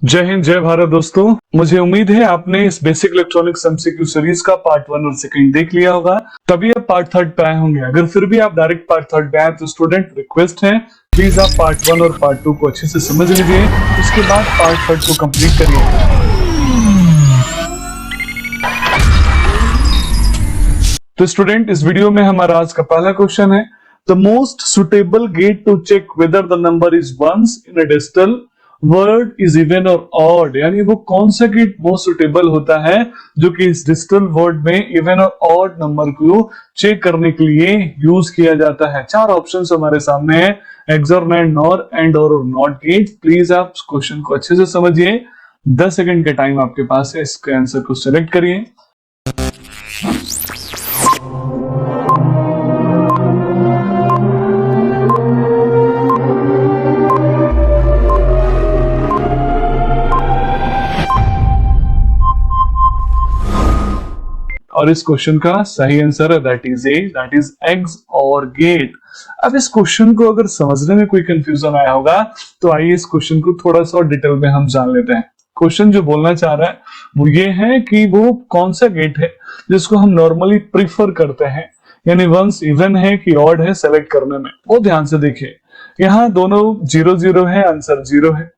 जय हिंद, जय भारत दोस्तों। मुझे उम्मीद है आपने इस बेसिक इलेक्ट्रॉनिक्स एमसीक्यू सीरीज का पार्ट 1 और सेकंड देख लिया होगा, तभी आप पार्ट 3 पे आए होंगे। अगर फिर भी आप डायरेक्ट पार्ट 3 पे आए तो स्टूडेंट रिक्वेस्ट है, प्लीज आप पार्ट 1 और पार्ट 2 को अच्छे से समझ लीजिए, उसके बाद पार्ट 3 को कंप्लीट करिए। तो स्टूडेंट, इस वीडियो में हमारा आज का पहला क्वेश्चन है, the most suitable gate to check whether the number is ones in a digital word is even और ऑड। यानी वो कौन सा गेट मोस्ट सुटेबल होता है जो कि इस डिजिटल वर्ड में इवन और ऑड नंबर को चेक करने के लिए यूज किया जाता है। चार ऑप्शंस हमारे सामने है, एक्सॉर, नैंड, नॉर, एंड और नॉट गेट। प्लीज आप क्वेश्चन को अच्छे से समझिए। 10 सेकंड का टाइम आपके पास है, इसके आंसर को सिलेक्ट करिए। और इस क्वेश्चन का सही आंसर है दैट इज एग्स और गेट। अब इस क्वेश्चन को अगर समझने में कोई कंफ्यूजन आया होगा तो आइए इस क्वेश्चन को थोड़ा सा डिटेल में हम जान लेते हैं। क्वेश्चन जो बोलना चाह रहा है वो ये है कि वो कौन सा गेट है जिसको हम नॉर्मली प्रीफर करते हैं, यानी वंस इवन है कि ऑड है सेलेक्ट करने में। वो ध्यान से देखिए, यहाँ दोनों 0-0 है, आंसर 0 है।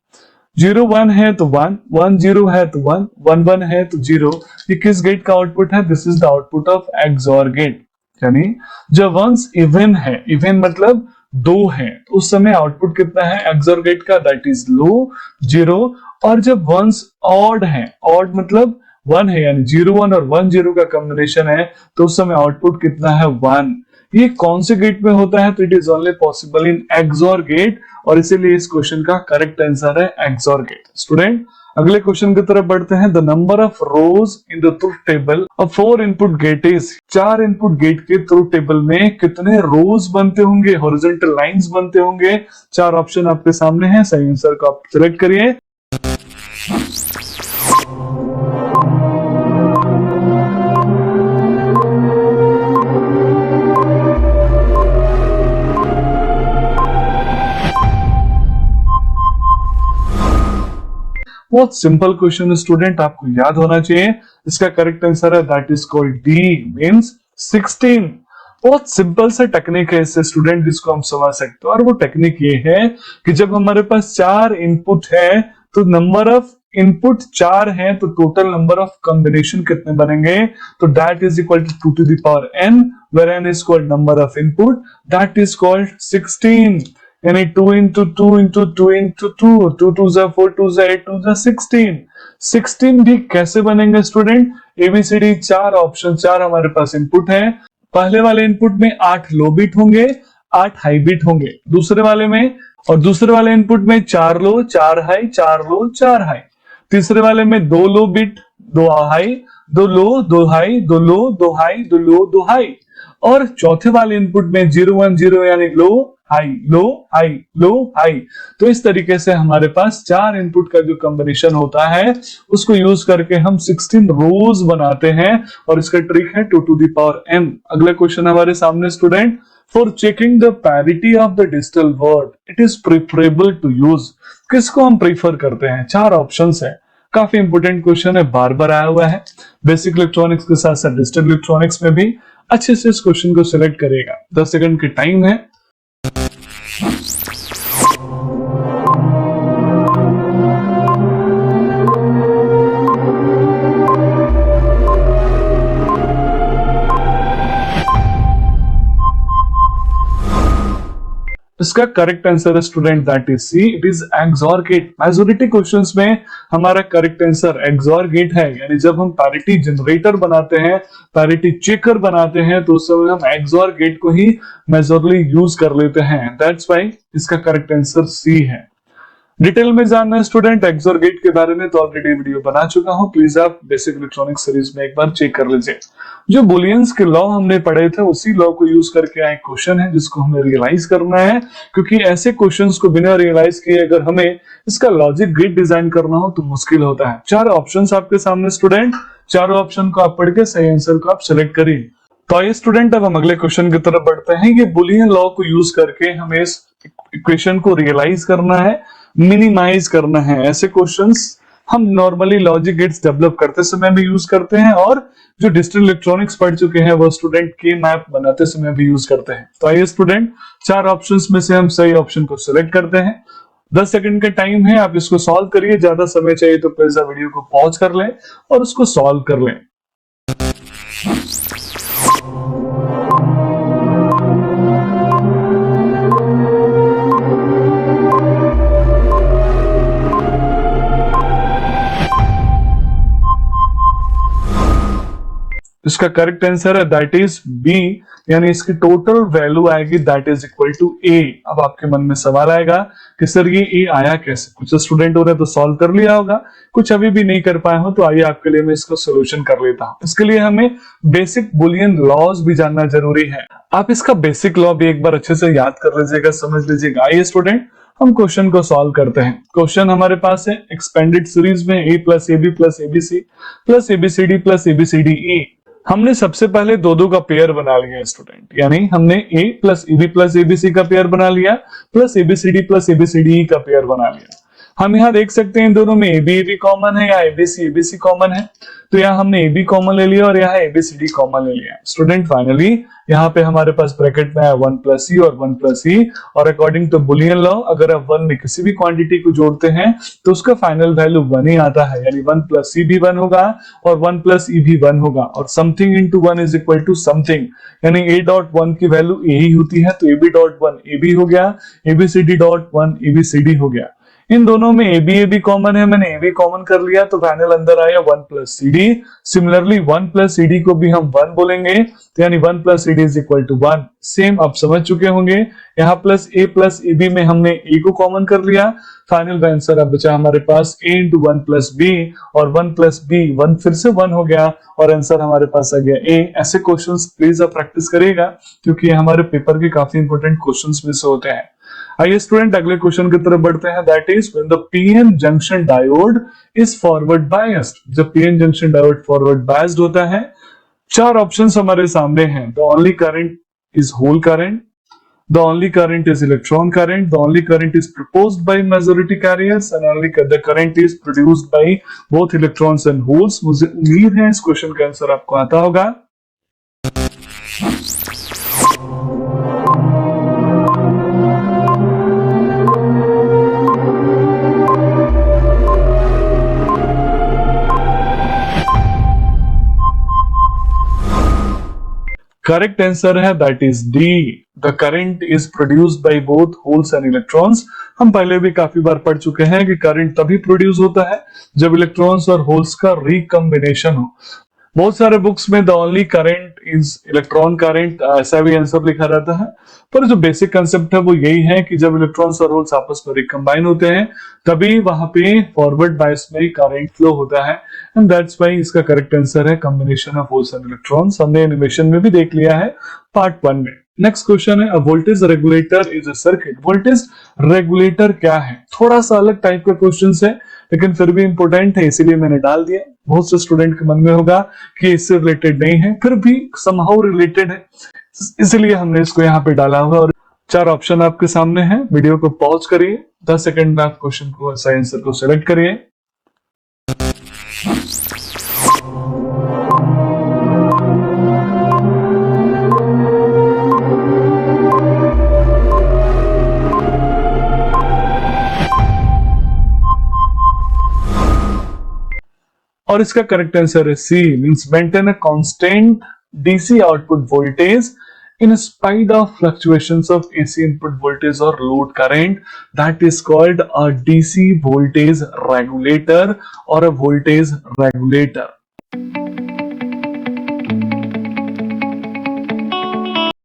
0-1 है तो 1, 1-0 है तो 1, 1-1 है तो 0। ये किस गेट का आउटपुट है? This is the output of XOR gate. यानी जब वंस इवन है, इवन मतलब 2 है, तो उस समय आउटपुट कितना है एक्सऑर गेट का? That is low, 0। और जब वंस ऑड है, ऑड मतलब 1 है, यानी 0-1 और 1-0 का कॉम्बिनेशन है, तो उस समय आउटपुट कितना है? 1। ये कौन से गेट में होता है? तो it is only possible in XOR gate, और इसीलिए इस क्वेश्चन का करेक्ट आंसर है एक्सऑर गेट। स्टूडेंट, अगले क्वेश्चन की तरफ बढ़ते हैं। The number of rows in the truth table of 4 input gate is. 4 input gate के ट्रुथ टेबल में कितने रोज बनते होंगे, हॉरिजॉन्टल लाइंस बनते होंगे? 4 ऑप्शन आपके सामने हैं, सही आंसर को आप सिलेक्ट करिए। बहुत सिंपल क्वेश्चन है स्टूडेंट, आपको याद होना चाहिए। इसका करेक्ट आंसर है that is called D, means 16। बहुत सिंपल सा टेक्निक है इससे स्टूडेंट, जिसको हम समझ सकते हैं। और वो टेक्निक ये है कि जब हमारे पास 4 इनपुट है तो नंबर ऑफ इनपुट 4 है, तो टोटल नंबर ऑफ कॉम्बिनेशन कितने बनेंगे? तो that is equal to 2 to the power n, where n is called number of input, that is called 16। यानी 2 into 2 into 2 into 2, 2 2 जा 4, 2 जा 8, 2 जा 16। 16 भी कैसे बनेंगे स्टूडेंट? एबीसीडी 4 ऑप्शन, 4 हमारे पास इनपुट है। पहले वाले इनपुट में 8 लो बिट होंगे, 8 हाई बिट होंगे दूसरे वाले में, और दूसरे वाले इनपुट में 4 लो 4 हाई, 4 लो 4 हाई। तीसरे वाले में 2 लो बिट, 2 हाई, 2 लो 2 हाई, 2 लो 2 हाई, 2 लो 2 हाई। और चौथे वाले इनपुट में 0-1-0 यानी लो हाई, लो हाई, लो हाई। तो इस तरीके से हमारे पास 4 इनपुट का जो कॉम्बिनेशन होता है उसको यूज करके हम 16 रोज बनाते हैं, और इसका ट्रिक है 2 टू द पावर n। अगला क्वेश्चन हमारे सामने student, for checking the parity of the digital word it is preferable to use. किसको हम प्रीफर करते हैं? 4 ऑप्शंस है। काफी इंपोर्टेंट क्वेश्चन है, बार बार आया हुआ है बेसिक इलेक्ट्रॉनिक्स के साथ साथ डिजिटल इलेक्ट्रॉनिक्स में भी। अच्छे से इस क्वेश्चन को सिलेक्ट करिएगा। 10 सेकंड की टाइम है। इसका करेक्ट आंसर है student that is C, it is XOR gate. Majority questions में हमारा करेक्ट आंसर एक्सऑर गेट है। यानी जब हम पैरिटी जनरेटर बनाते हैं, पैरिटी चेकर बनाते हैं, तो उस समय हम एक्सऑर गेट को ही मेजॉरली यूज कर लेते हैं। दैट्स व्हाई इसका करेक्ट आंसर सी है। डिटेल में जानना है स्टूडेंट एक्सऑर गेट के बारे में तो ऑलरेडी वीडियो बना चुका हूं, प्लीज आप बेसिक इलेक्ट्रॉनिक्स सीरीज में एक बार चेक कर लीजिए। जो बुलियंस के लॉ हमने पढ़े थे उसी लॉ को यूज करके आए क्वेश्चन है जिसको हमें रियलाइज करना है, क्योंकि ऐसे क्वेश्चंस को बिना रियलाइज किए अगर हमें इसका लॉजिक गेट डिजाइन करना हो तो मुश्किल होता है। 4 ऑप्शंस आपके सामने स्टूडेंट, चारों ऑप्शन को आप पढ़ के सही आंसर को आप सिलेक्ट करिए। तो आइए स्टूडेंट, अब हम अगले क्वेश्चन की तरफ बढ़ते हैं। ये बुलियन लॉ को यूज करके हमें इस इक्वेशन को रियलाइज करना है। मिनिमाइज करना है, ऐसे क्वेश्चंस हम नॉर्मली लॉजिक गेट्स डेवलप करते समय भी यूज करते हैं और जो डिजिटल इलेक्ट्रॉनिक्स पढ़ चुके हैं वो स्टूडेंट के मैप बनाते समय भी यूज करते हैं। तो आइए स्टूडेंट, 4 ऑप्शंस में से हम सही ऑप्शन को सिलेक्ट करते हैं। 10 सेकंड का टाइम है, आप इसको सॉल्व करिए। ज्यादा समय चाहिए तो प्लीज वीडियो को पॉज कर लें और उसको सॉल्व कर लें। इसका करेक्ट आंसर है दैट इज बी, यानी इसकी टोटल वैल्यू आएगी दैट इज इक्वल टू ए। अब आपके मन में सवाल आएगा कि सर ये ए आया कैसे? कुछ स्टूडेंट हो रहे तो सॉल्व कर लिया होगा, कुछ अभी भी नहीं कर पाए हो, तो आइए आपके लिए मैं इसको सोल्यूशन कर लेता हूं। इसके लिए हमें बेसिक बुलियन लॉज भी जानना जरूरी है। आप इसका बेसिक लॉ भी एक बार अच्छे से याद कर लीजिएगा, समझ लीजिएगा। आइए स्टूडेंट, हम क्वेश्चन को सॉल्व करते हैं। क्वेश्चन हमारे पास है एक्सपेंडेड सीरीज में a plus A B plus ABC plus ABCD plus ABCD E. हमने सबसे पहले दो दो का पेयर बना लिया स्टूडेंट, यानी हमने a plus A B plus ABC का पेयर बना लिया प्लस एबीसीडी प्लस एबीसीडी का पेयर बना लिया। हम यहाँ देख सकते हैं इन दोनों में ए बी कॉमन है या एबीसी एबीसी कॉमन है, तो यहाँ हमने ए बी कॉमन ले लिया और यहाँ एबीसीडी कॉमन ले लिया। स्टूडेंट फाइनली यहाँ पे हमारे पास ब्रैकेट में है 1 प्लस सी और 1 प्लस ई, और अकॉर्डिंग टू बुलियन लॉ अगर आप 1 में किसी भी क्वांटिटी को जोड़ते हैं तो उसका फाइनल वैल्यू 1 ही आता है, यानी 1 प्लस सी भी 1 होगा और 1 प्लस ई भी 1 होगा, और something into 1 is equal to something, यानी a डॉट 1 की वैल्यू ए ही होती है, तो A B dot 1 A B हो गया, एबीसीडी डॉट 1 एबीसीडी हो गया। इन दोनों में ए बी कॉमन है, मैंने ए बी कॉमन कर लिया तो फाइनल अंदर आया 1 plus C D. Similarly 1 plus C D को भी हम 1 बोलेंगे, तो यानी 1 plus C D is equal to 1। Same आप समझ चुके होंगे, यहाँ प्लस ए बी में हमने ए को कॉमन कर लिया, फाइनल आंसर अब बचा हमारे पास a इंटू 1 प्लस बी, और 1 प्लस बी 1 फिर से 1 हो गया और आंसर हमारे पास आ गया a। ऐसे क्वेश्चंस प्लीज आप प्रैक्टिस करिएगा क्योंकि ये हमारे पेपर के काफी इंपॉर्टेंट क्वेश्चंस में से होते हैं। आइए स्टूडेंट अगले क्वेश्चन की तरफ बढ़ते हैं, that is when the PN junction diode is forward biased. जब PN junction diode forward biased होता है, 4 ऑप्शंस हमारे सामने हैं। The only current is hole current, the only current is electron current, the only current is proposed by majority carriers, and only the current is produced by both electrons and holes। मुझे उम्मीद है इस question का answer आपको आता होगा। Correct answer है that is D, the current is produced by both holes and electrons. हम पहले भी काफी बार पढ़ चुके हैं कि करंट तभी प्रोड्यूस होता है जब इलेक्ट्रॉन्स और होल्स का रिकॉम्बिनेशन हो। बहुत सारे बुक्स में the only current is electron current ऐसा भी आंसर लिखा रहता है, पर जो बेसिक कंसेप्ट है वो यही है कि जब इलेक्ट्रॉन्स और होल्स आपस में रिकम्बाइन होते हैं तभी वहां पे फॉरवर्ड बायस में करंट फ्लो होता है, एंड दैट्स व्हाई इसका करेक्ट आंसर है combination of holes and electrons. हमने एनिमेशन में भी देख लिया है पार्ट 1 में। नेक्स्ट क्वेश्चन है, a voltage regulator is a circuit. Voltage regulator क्या है? थोड़ा सा अलग टाइप का क्वेश्चन है लेकिन फिर भी इंपॉर्टेंट है, इसीलिए मैंने डाल दिया। बहुत से स्टूडेंट के मन में होगा कि इससे रिलेटेड नहीं है, फिर भी समहाउ रिलेटेड है, इसलिए हमने इसको यहाँ पे डाला हुआ। और 4 ऑप्शन आपके सामने हैं, वीडियो को पॉज करिए, 10 सेकंड में आप क्वेश्चन को सही आंसर को सिलेक्ट करिए। और इसका करेक्ट आंसर है C, means maintain a constant DC output voltage in spite of fluctuations of AC input voltage or load current, that is called a DC voltage regulator or a voltage regulator।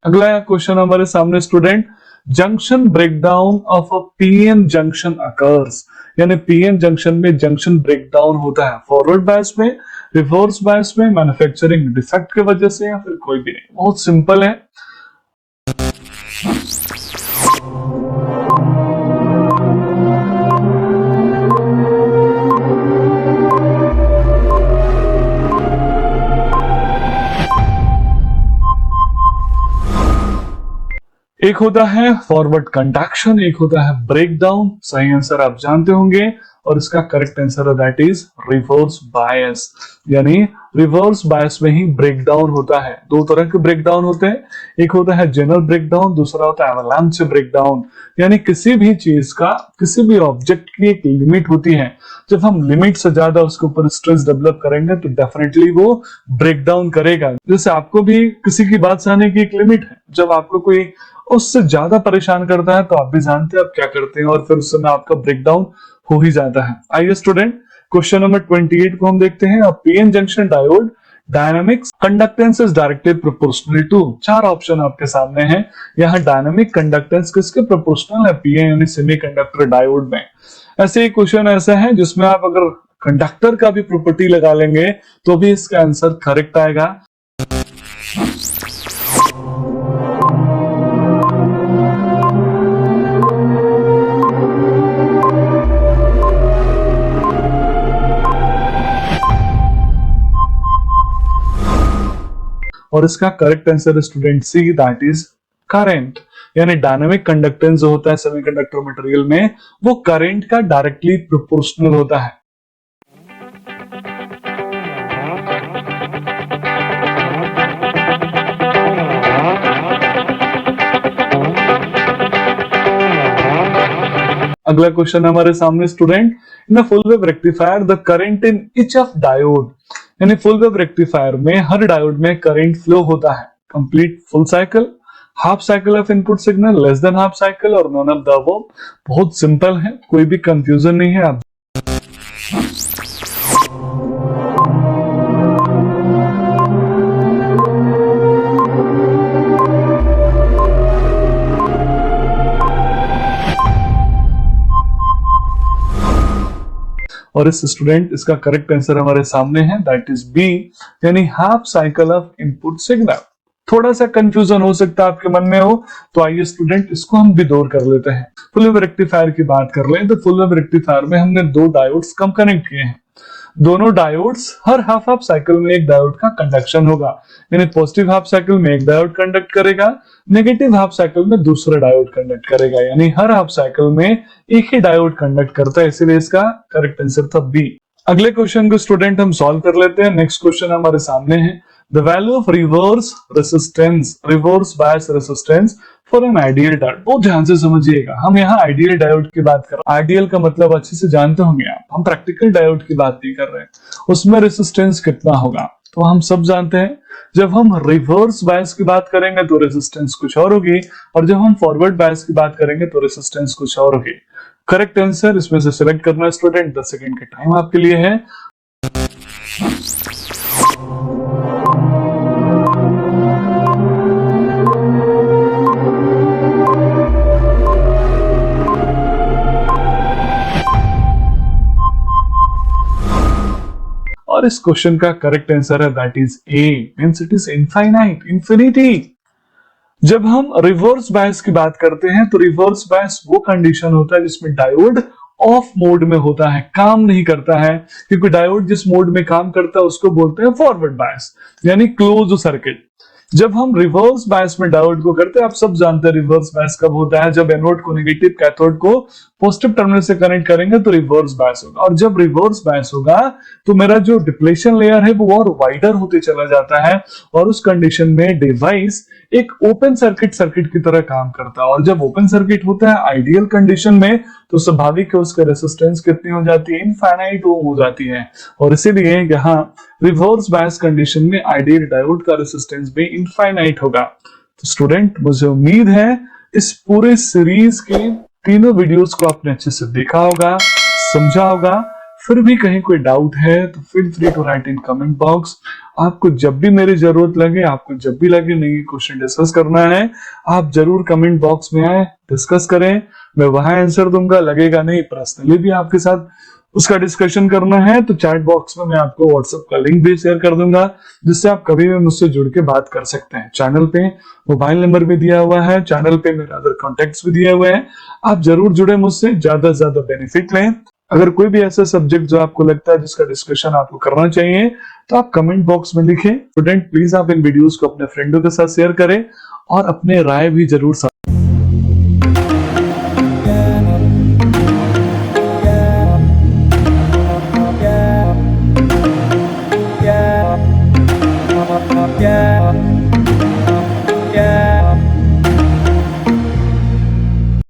अगला क्वेश्चन हमारे सामने student, junction breakdown of a PN junction occurs, यानी PN junction में junction breakdown होता है forward bias में, reverse bias में, मैन्युफैक्चरिंग डिफेक्ट की वजह से, या फिर कोई भी नहीं। बहुत सिंपल है। एक होता है फॉरवर्ड कंडक्शन, एक होता है ब्रेक डाउन। सही आंसर आप जानते होंगे और इसका करेक्ट आंसर है दैट इज रिवर्स बायस। यानी रिवर्स बायस में ही ब्रेक डाउन होता है। दो तरह के ब्रेक डाउन होते हैं, एक होता है जनरल ब्रेक डाउन, दूसरा होता है एवलांच ब्रेक डाउन। यानी किसी भी चीज का, किसी भी ऑब्जेक्ट की एक लिमिट होती है, जब हम लिमिट से ज्यादा उसके ऊपर स्ट्रेस डेवलप करेंगे तो डेफिनेटली वो ब्रेक डाउन करेगा। जैसे आपको भी किसी की बात सहने की एक लिमिट है, जब आपको कोई उससे ज्यादा परेशान करता है तो आप भी जानते हैं आप क्या करते हैं और फिर उस समय आपका ब्रेकडाउन हो ही जाता है। आइए स्टूडेंट, क्वेश्चन नंबर 28 को हम देखते हैं। PN junction diode dynamics conductance is directly proportional to. चार ऑप्शन आपके सामने हैं। यहाँ डायनामिक कंडक्टेंस किसके प्रोपोर्शनल है? पीएन यानी सेमीकंडक्टर डायोड में। ऐसे ही क्वेश्चन ऐसा है जिसमें आप अगर कंडक्टर का भी प्रॉपर्टी लगा लेंगे तो भी इसका आंसर करेक्ट आएगा। और इसका correct answer student C, that is current. यानी डायनामिक कंडक्टेंस जो होता है सेमीकंडक्टर मटेरियल में, वो करंट का डायरेक्टली प्रोपोर्शनल होता है। अगला क्वेश्चन हमारे सामने student, in full wave rectifier the current in each of diode. यानी फुल वेव रेक्टिफायर में हर डायोड में करंट फ्लो होता है। Complete full cycle, half cycle of input signal, less than half cycle और नॉन ऑफ द अबव। बहुत simple है, कोई भी कंफ्यूजन नहीं है। आप और इस स्टूडेंट इसका करेक्ट आंसर हमारे सामने है, दैट इज बी, यानी half cycle of input signal. थोड़ा सा कंफ्यूजन हो सकता है आपके मन में हो, तो आइए स्टूडेंट इसको हम भी दूर कर लेते हैं। फुल वेव रेक्टिफायर की बात कर लें तो फुल वेव रेक्टिफायर में हमने दो डायोड्स कम कनेक्ट किए हैं। दोनों डायोड्स हर हाफ हाफ साइकिल में एक डायोड का कंडक्शन होगा। यानी पॉजिटिव हाफ साइकिल में एक डायोड कंडक्ट करेगा, नेगेटिव हाफ साइकिल में दूसरा डायोड कंडक्ट करेगा। यानी हर हाफ साइकिल में एक ही डायोड कंडक्ट करता है, इसीलिए इसका करेक्ट आंसर था बी। अगले क्वेश्चन को स्टूडेंट हम सॉल्व कर लेते हैं। नेक्स्ट क्वेश्चन हमारे सामने है, the value of reverse resistance, reverse bias resistance for an ideal diode. बहुत ध्यान से समझिएगा, हम यहाँ आइडियल डायोड की बात कर रहे हैं। आइडियल का मतलब अच्छे से जानते होंगे आप, हम प्रैक्टिकल डायोड की बात नहीं कर रहे हैं। उसमें रेसिस्टेंस कितना होगा तो हम सब जानते हैं। जब हम रिवर्स बायस की बात करेंगे तो रेसिस्टेंस कुछ और होगी, और जब हम फॉरवर्ड बायस की बात करेंगे तो रेसिस्टेंस कुछ और होगी। करेक्ट आंसर इसमें से सिलेक्ट करना है स्टूडेंट। 10 सेकंड का टाइम आपके लिए है। और इस क्वेश्चन का करेक्ट आंसर है that is a, means it is infinite, infinity. जब हम रिवर्स बायस की बात करते हैं तो रिवर्स बायस वो कंडीशन होता है जिसमें डायोड ऑफ मोड में होता है, काम नहीं करता है। क्योंकि डायोड जिस मोड में काम करता है उसको बोलते हैं फॉरवर्ड बायस, यानी क्लोज सर्किट। जब हम रिवर्स बायस में डायोड को करते हैं, आप सब जानते हैं रिवर्स बायस कब होता है, जब एनोड को नेगेटिव, कैथोड को पॉजिटिव टर्मिनल से कनेक्ट करेंगे तो रिवर्स बायस होगा। और जब रिवर्स बायस होगा तो मेरा जो डिप्लेशन लेयर है वो और वाइडर होते चला जाता है, और उस कंडीशन में डिवाइस एक ओपन सर्किट की तरह काम करता है। और जब ओपन सर्किट होता है आइडियल कंडीशन में तो स्वाभाविक है उसका रेसिस्टेंस कितनी हो जाती है, इनफाइनाइट ओम हो जाती है। और इसीलिए यहाँ रिवर्स बायस कंडीशन में आइडियल डायोड का रेसिस्टेंस भी इनफाइनाइट होगा। तो स्टूडेंट, मुझे उम्मीद है इस पूरे सीरीज के तीनों वीडियोस को आपने अच्छे से देखा होगा, समझा होगा। फिर भी कहीं कोई डाउट है तो feel free to write in comment box. आपको जब भी मेरी जरूरत लगे, आपको जब भी लगे नहीं क्वेश्चन डिस्कस करना है, आप जरूर कमेंट बॉक्स में आए, डिस्कस करें। मैं वहां आंसर दूंगा, लगेगा नहीं पर्सनली भी आपके साथ उसका डिस्कशन करना है तो चैट बॉक्स में मैं आपको व्हाट्सएप का लिंक भी शेयर कर दूंगा, जिससे आप कभी भी मुझसे जुड़ के बात कर सकते हैं। चैनल पे मोबाइल नंबर भी दिया हुआ है, चैनल पे मेरे अदर कॉन्टेक्ट्स भी दिए हुए हैं। आप जरूर जुड़े मुझसे, ज्यादा से ज्यादा बेनिफिट लें। अगर कोई भी ऐसा सब्जेक्ट जो आपको लगता है जिसका डिस्कशन आपको करना चाहिए तो आप कमेंट बॉक्स में लिखें। स्टूडेंट, प्लीज आप इन वीडियोस को अपने फ्रेंडों के साथ शेयर करें और अपने राय भी जरूर था।